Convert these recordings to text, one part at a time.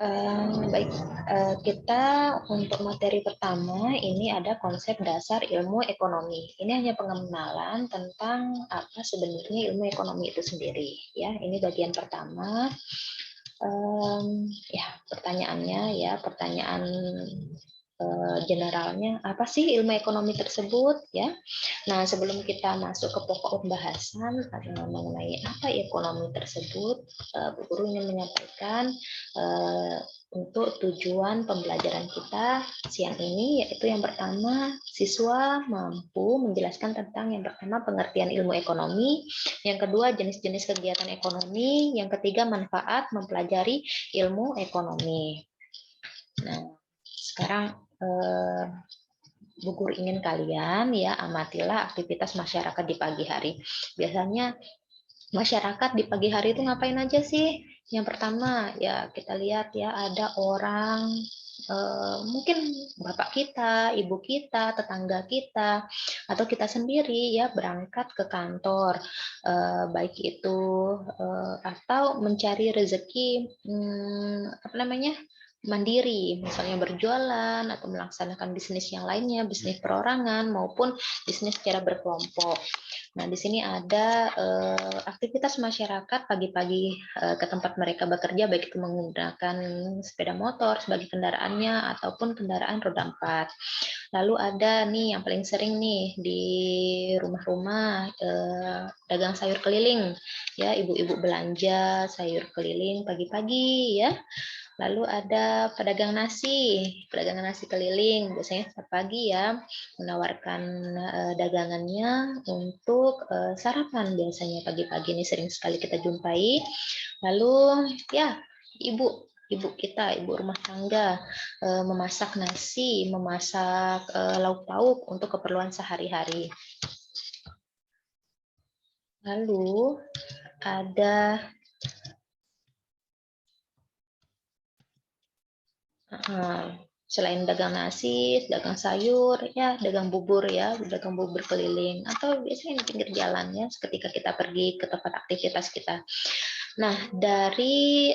Baik, kita untuk materi pertama ini ada konsep dasar ilmu ekonomi. Ini hanya pengenalan tentang apa sebenarnya ilmu ekonomi itu sendiri. Ya, ini bagian pertama. Ya, pertanyaannya ya, pertanyaan generalnya apa sih ilmu ekonomi tersebut ya. Nah, sebelum kita masuk ke pokok pembahasan mengenai apa ekonomi tersebut, Bu Guru ingin menyampaikan untuk tujuan pembelajaran kita siang ini, yaitu yang pertama, siswa mampu menjelaskan tentang yang pertama pengertian ilmu ekonomi, yang kedua jenis-jenis kegiatan ekonomi, yang ketiga manfaat mempelajari ilmu ekonomi. Nah, sekarang Bu Guru ingin kalian ya amatilah aktivitas masyarakat di pagi hari. Biasanya masyarakat di pagi hari itu ngapain aja sih? Yang pertama ya kita lihat ya ada orang mungkin bapak kita, ibu kita, tetangga kita, atau kita sendiri ya berangkat ke kantor, baik itu atau mencari rezeki apa namanya mandiri, misalnya berjualan atau melaksanakan bisnis yang lainnya, bisnis perorangan maupun bisnis secara berkelompok. Nah, di sini ada aktivitas masyarakat pagi-pagi ke tempat mereka bekerja, baik itu menggunakan sepeda motor sebagai kendaraannya ataupun kendaraan roda 4. Lalu ada nih yang paling sering nih di rumah-rumah dagang sayur keliling, ya ibu-ibu belanja sayur keliling pagi-pagi ya. Lalu ada pedagang nasi keliling, biasanya setiap pagi ya, menawarkan dagangannya untuk sarapan biasanya pagi-pagi ini sering sekali kita jumpai. Lalu ya, ibu kita, ibu rumah tangga, memasak nasi, memasak lauk pauk untuk keperluan sehari-hari. Lalu ada selain dagang nasi, dagang sayur, ya dagang bubur keliling, atau biasanya di pinggir jalan ya, ketika kita pergi ke tempat aktivitas kita. Nah, dari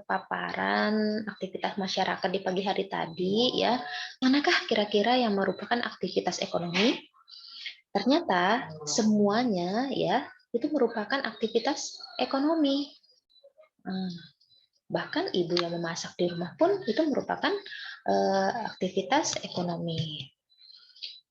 paparan aktivitas masyarakat di pagi hari tadi ya, manakah kira-kira yang merupakan aktivitas ekonomi? Ternyata semuanya ya itu merupakan aktivitas ekonomi. Bahkan ibu yang memasak di rumah pun itu merupakan aktivitas ekonomi.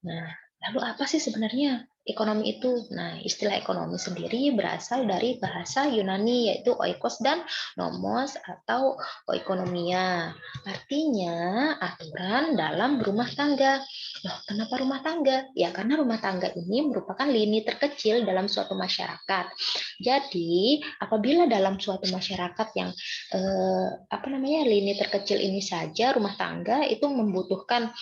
Nah, lalu apa sih sebenarnya ekonomi itu? Nah, istilah ekonomi sendiri berasal dari bahasa Yunani yaitu oikos dan nomos atau oikonomia. Artinya aturan dalam rumah tangga. Loh, kenapa rumah tangga? Ya, karena rumah tangga ini merupakan lini terkecil dalam suatu masyarakat. Jadi, apabila dalam suatu masyarakat yang lini terkecil ini saja rumah tangga itu membutuhkan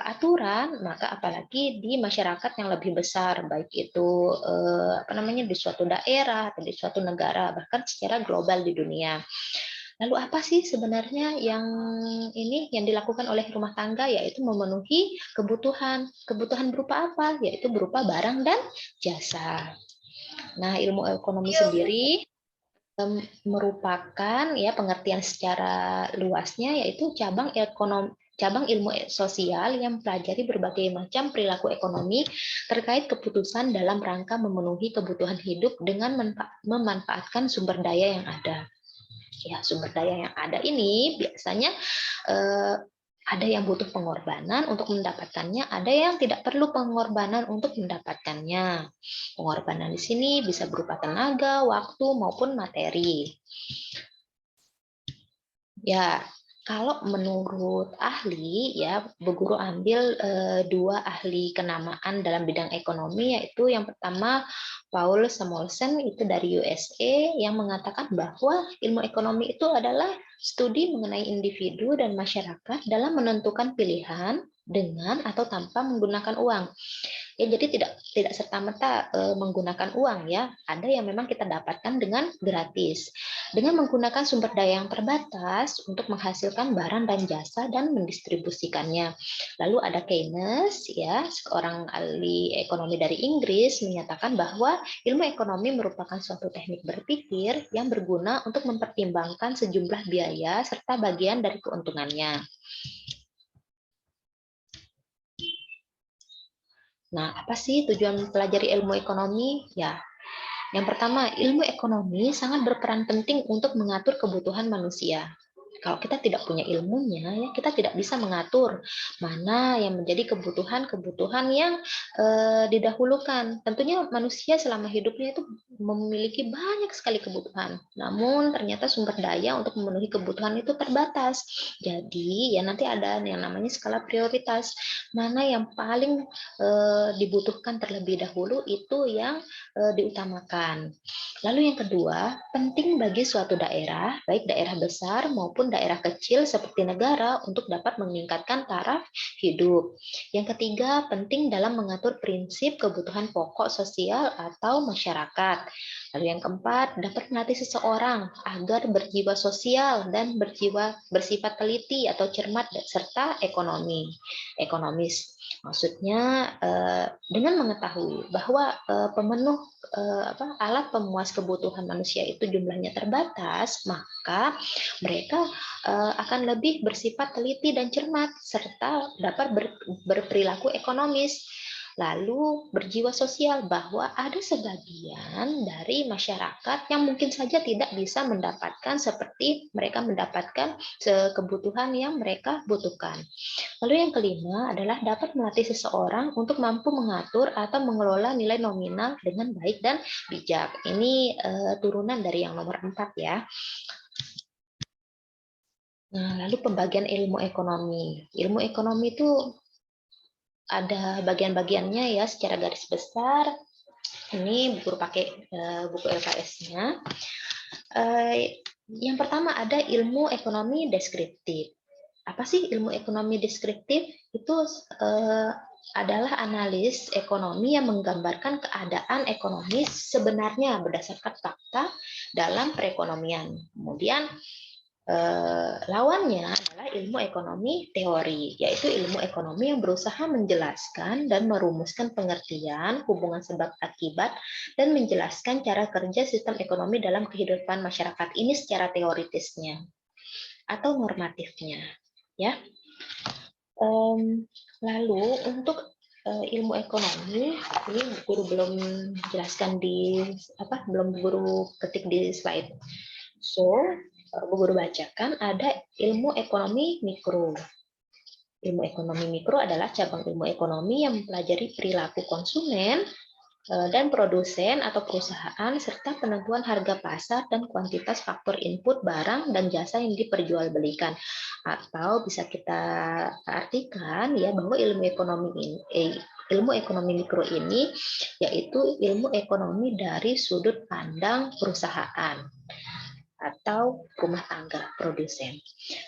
aturan, maka apalagi di masyarakat yang lebih besar, baik itu di suatu daerah atau di suatu negara, bahkan secara global di dunia. Lalu apa sih sebenarnya yang dilakukan oleh rumah tangga, yaitu memenuhi kebutuhan. Kebutuhan berupa apa? Yaitu berupa barang dan jasa. Nah, ilmu ekonomi sendiri merupakan ya pengertian secara luasnya yaitu cabang ilmu sosial yang mempelajari berbagai macam perilaku ekonomi terkait keputusan dalam rangka memenuhi kebutuhan hidup dengan memanfaatkan sumber daya yang ada. Ya, sumber daya yang ada ini biasanya ada yang butuh pengorbanan untuk mendapatkannya, ada yang tidak perlu pengorbanan untuk mendapatkannya. Pengorbanan di sini bisa berupa tenaga, waktu, maupun materi. Ya, kalau menurut ahli, ya, Bu Guru ambil dua ahli kenamaan dalam bidang ekonomi, yaitu yang pertama Paul Samuelson, itu dari USA, yang mengatakan bahwa ilmu ekonomi itu adalah studi mengenai individu dan masyarakat dalam menentukan pilihan dengan atau tanpa menggunakan uang. Ya, jadi tidak serta-merta menggunakan uang ya. Ada yang memang kita dapatkan dengan gratis. Dengan menggunakan sumber daya yang terbatas untuk menghasilkan barang dan jasa dan mendistribusikannya. Lalu ada Keynes ya, seorang ahli ekonomi dari Inggris menyatakan bahwa ilmu ekonomi merupakan suatu teknik berpikir yang berguna untuk mempertimbangkan sejumlah biaya serta bagian dari keuntungannya. Nah, apa sih tujuan mempelajari ilmu ekonomi? Ya, yang pertama, ilmu ekonomi sangat berperan penting untuk mengatur kebutuhan manusia. Kalau kita tidak punya ilmunya, ya kita tidak bisa mengatur mana yang menjadi kebutuhan-kebutuhan yang didahulukan. Tentunya manusia selama hidupnya itu memiliki banyak sekali kebutuhan. Namun ternyata sumber daya untuk memenuhi kebutuhan itu terbatas. Jadi ya nanti ada yang namanya skala prioritas. Mana yang paling dibutuhkan terlebih dahulu itu yang diutamakan. Lalu yang kedua, penting bagi suatu daerah, baik daerah besar maupun daerah kecil seperti negara untuk dapat meningkatkan taraf hidup. Yang ketiga, penting dalam mengatur prinsip kebutuhan pokok sosial atau masyarakat. Lalu yang keempat, dapat melatih seseorang agar berjiwa sosial dan bersifat teliti atau cermat serta ekonomis. Maksudnya dengan mengetahui bahwa pemenuh alat pemuas kebutuhan manusia itu jumlahnya terbatas, maka mereka akan lebih bersifat teliti dan cermat serta dapat berperilaku ekonomis. Lalu berjiwa sosial bahwa ada sebagian dari masyarakat yang mungkin saja tidak bisa mendapatkan seperti mereka mendapatkan kebutuhan yang mereka butuhkan. Lalu yang kelima adalah dapat melatih seseorang untuk mampu mengatur atau mengelola nilai nominal dengan baik dan bijak. Ini turunan dari yang nomor 4 ya. Nah, lalu pembagian ilmu ekonomi. Ilmu ekonomi itu ada bagian-bagiannya ya secara garis besar. Ini guru pakai buku LKS-nya. Yang pertama ada ilmu ekonomi deskriptif. Apa sih ilmu ekonomi deskriptif? Itu adalah analis ekonomi yang menggambarkan keadaan ekonomis sebenarnya berdasarkan fakta dalam perekonomian. Kemudian lawannya adalah ilmu ekonomi teori, yaitu ilmu ekonomi yang berusaha menjelaskan dan merumuskan pengertian, hubungan sebab akibat, dan menjelaskan cara kerja sistem ekonomi dalam kehidupan masyarakat ini secara teoritisnya atau normatifnya. Ya. Lalu untuk ilmu ekonomi ini guru belum jelaskan belum guru ketik di slide. So guru bacakan ada ilmu ekonomi mikro. Ilmu ekonomi mikro adalah cabang ilmu ekonomi yang mempelajari perilaku konsumen dan produsen atau perusahaan serta penentuan harga pasar dan kuantitas faktor input barang dan jasa yang diperjualbelikan. Atau bisa kita artikan ya bahwa ilmu ekonomi mikro ini yaitu ilmu ekonomi dari sudut pandang perusahaan atau rumah tangga produsen.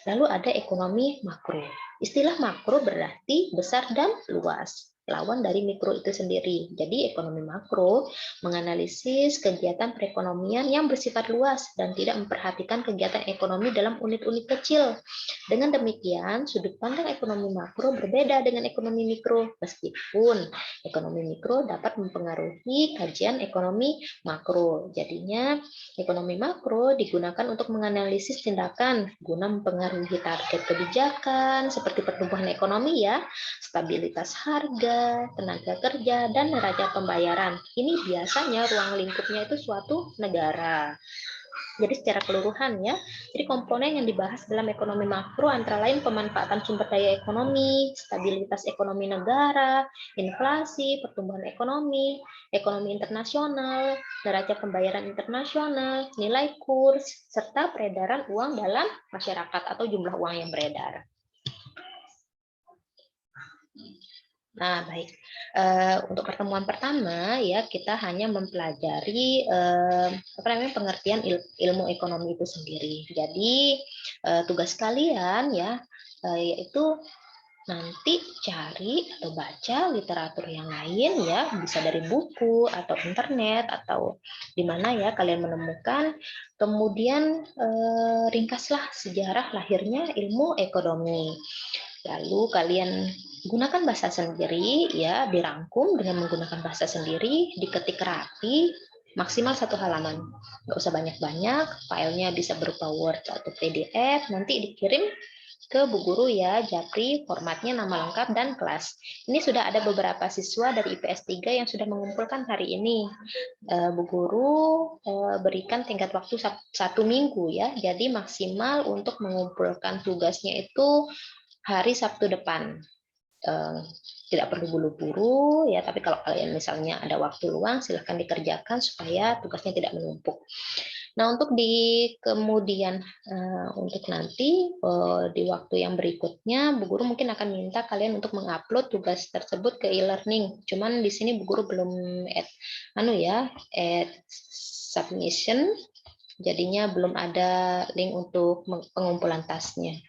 Lalu ada ekonomi makro. Istilah makro berarti besar dan luas. Lawan dari mikro itu sendiri. Jadi ekonomi makro menganalisis kegiatan perekonomian yang bersifat luas dan tidak memperhatikan kegiatan ekonomi dalam unit-unit kecil. Dengan demikian, sudut pandang ekonomi makro berbeda dengan ekonomi mikro, meskipun ekonomi mikro dapat mempengaruhi kajian ekonomi makro. Jadinya, ekonomi makro digunakan untuk menganalisis tindakan guna mempengaruhi target kebijakan seperti pertumbuhan ekonomi ya, stabilitas harga, tenaga kerja, dan neraca pembayaran. Ini biasanya ruang lingkupnya itu suatu negara. Jadi secara keseluruhan ya, jadi komponen yang dibahas dalam ekonomi makro antara lain pemanfaatan sumber daya ekonomi, stabilitas ekonomi negara, inflasi, pertumbuhan ekonomi, ekonomi internasional, neraca pembayaran internasional, nilai kurs, serta peredaran uang dalam masyarakat atau jumlah uang yang beredar. Nah, baik. Untuk pertemuan pertama ya kita hanya mempelajari pengertian ilmu ekonomi itu sendiri. Jadi tugas kalian ya yaitu nanti cari atau baca literatur yang lain ya, bisa dari buku atau internet atau di mana ya kalian menemukan. Kemudian ringkaslah sejarah lahirnya ilmu ekonomi. Lalu kalian gunakan bahasa sendiri ya, dirangkum dengan menggunakan bahasa sendiri, diketik rapi, maksimal 1 halaman. Nggak usah banyak-banyak, filenya bisa berupa Word atau PDF, nanti dikirim ke Bu Guru ya, Japri, formatnya nama lengkap dan kelas. Ini sudah ada beberapa siswa dari IPS 3 yang sudah mengumpulkan hari ini. Bu Guru berikan tingkat waktu 1 minggu ya, jadi maksimal untuk mengumpulkan tugasnya itu hari Sabtu depan. Tidak perlu buru-buru ya, tapi kalau kalian misalnya ada waktu luang silahkan dikerjakan supaya tugasnya tidak menumpuk. Nah, untuk di kemudian untuk nanti di waktu yang berikutnya Bu Guru mungkin akan minta kalian untuk mengupload tugas tersebut ke e-learning. Cuman di sini Bu Guru belum add submission, jadinya belum ada link untuk pengumpulan tasnya.